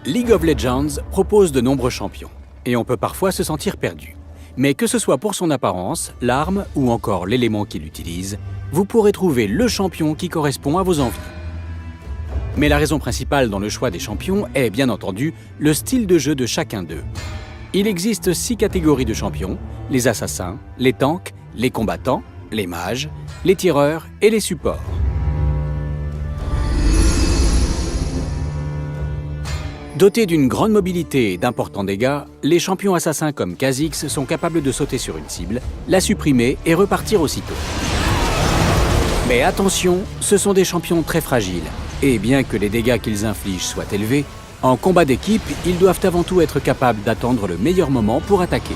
League of Legends propose de nombreux champions, et on peut parfois se sentir perdu. Mais que ce soit pour son apparence, l'arme ou encore l'élément qu'il utilise, vous pourrez trouver le champion qui correspond à vos envies. Mais la raison principale dans le choix des champions est bien entendu le style de jeu de chacun d'eux. Il existe 6 catégories de champions: les assassins, les tanks, les combattants, les mages, les tireurs et les supports. Dotés d'une grande mobilité et d'importants dégâts, les champions assassins comme Kha'Zix sont capables de sauter sur une cible, la supprimer et repartir aussitôt. Mais attention, ce sont des champions très fragiles, et bien que les dégâts qu'ils infligent soient élevés, en combat d'équipe, ils doivent avant tout être capables d'attendre le meilleur moment pour attaquer.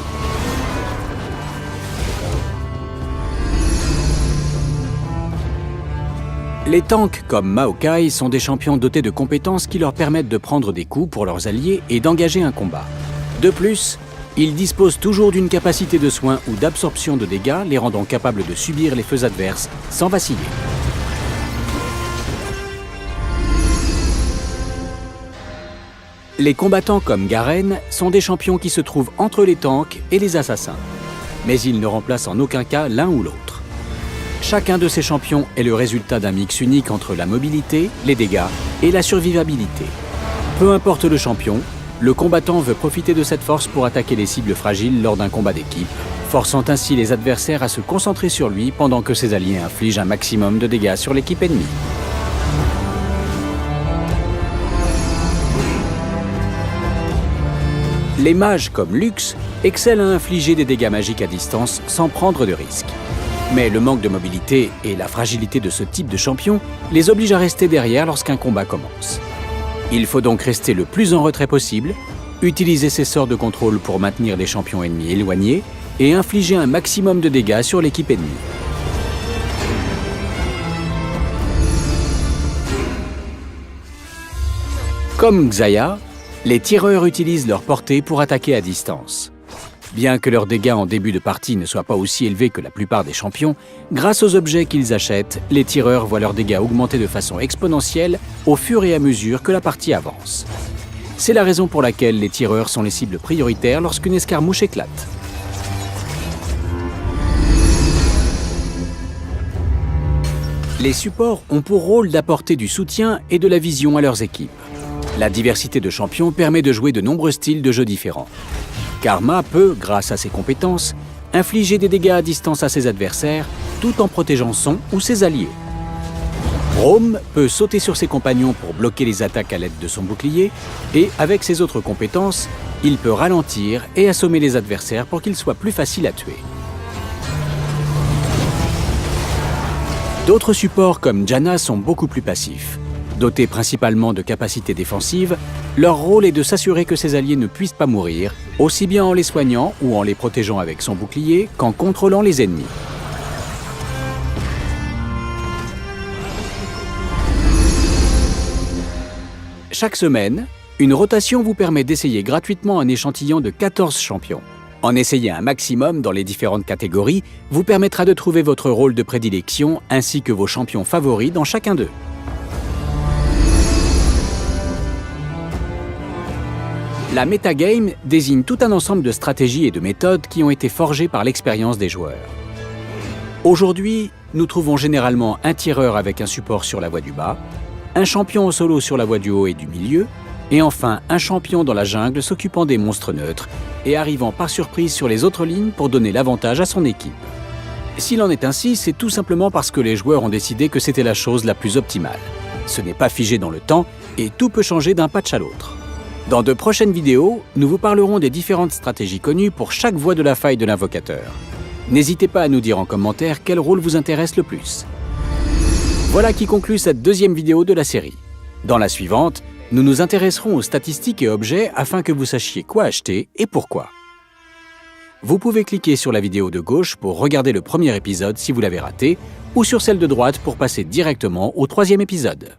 Les tanks comme Maokai sont des champions dotés de compétences qui leur permettent de prendre des coups pour leurs alliés et d'engager un combat. De plus, ils disposent toujours d'une capacité de soin ou d'absorption de dégâts, les rendant capables de subir les feux adverses sans vaciller. Les combattants comme Garen sont des champions qui se trouvent entre les tanks et les assassins. Mais ils ne remplacent en aucun cas l'un ou l'autre. Chacun de ces champions est le résultat d'un mix unique entre la mobilité, les dégâts et la survivabilité. Peu importe le champion, le combattant veut profiter de cette force pour attaquer les cibles fragiles lors d'un combat d'équipe, forçant ainsi les adversaires à se concentrer sur lui pendant que ses alliés infligent un maximum de dégâts sur l'équipe ennemie. Les mages comme Lux excellent à infliger des dégâts magiques à distance sans prendre de risques. Mais le manque de mobilité et la fragilité de ce type de champion les obligent à rester derrière lorsqu'un combat commence. Il faut donc rester le plus en retrait possible, utiliser ses sorts de contrôle pour maintenir les champions ennemis éloignés et infliger un maximum de dégâts sur l'équipe ennemie. Comme Xayah, les tireurs utilisent leur portée pour attaquer à distance. Bien que leurs dégâts en début de partie ne soient pas aussi élevés que la plupart des champions, grâce aux objets qu'ils achètent, les tireurs voient leurs dégâts augmenter de façon exponentielle au fur et à mesure que la partie avance. C'est la raison pour laquelle les tireurs sont les cibles prioritaires lorsqu'une escarmouche éclate. Les supports ont pour rôle d'apporter du soutien et de la vision à leurs équipes. La diversité de champions permet de jouer de nombreux styles de jeu différents. Karma peut, grâce à ses compétences, infliger des dégâts à distance à ses adversaires, tout en protégeant son ou ses alliés. Braum peut sauter sur ses compagnons pour bloquer les attaques à l'aide de son bouclier, et avec ses autres compétences, il peut ralentir et assommer les adversaires pour qu'ils soient plus faciles à tuer. D'autres supports comme Janna sont beaucoup plus passifs. Dotés principalement de capacités défensives, leur rôle est de s'assurer que ses alliés ne puissent pas mourir, aussi bien en les soignant ou en les protégeant avec son bouclier qu'en contrôlant les ennemis. Chaque semaine, une rotation vous permet d'essayer gratuitement un échantillon de 14 champions. En essayer un maximum dans les différentes catégories vous permettra de trouver votre rôle de prédilection ainsi que vos champions favoris dans chacun d'eux. La metagame désigne tout un ensemble de stratégies et de méthodes qui ont été forgées par l'expérience des joueurs. Aujourd'hui, nous trouvons généralement un tireur avec un support sur la voie du bas, un champion en solo sur la voie du haut et du milieu, et enfin un champion dans la jungle s'occupant des monstres neutres et arrivant par surprise sur les autres lignes pour donner l'avantage à son équipe. S'il en est ainsi, c'est tout simplement parce que les joueurs ont décidé que c'était la chose la plus optimale. Ce n'est pas figé dans le temps et tout peut changer d'un patch à l'autre. Dans de prochaines vidéos, nous vous parlerons des différentes stratégies connues pour chaque voie de la faille de l'invocateur. N'hésitez pas à nous dire en commentaire quel rôle vous intéresse le plus. Voilà qui conclut cette deuxième vidéo de la série. Dans la suivante, nous nous intéresserons aux statistiques et objets afin que vous sachiez quoi acheter et pourquoi. Vous pouvez cliquer sur la vidéo de gauche pour regarder le premier épisode si vous l'avez raté, ou sur celle de droite pour passer directement au 3e épisode.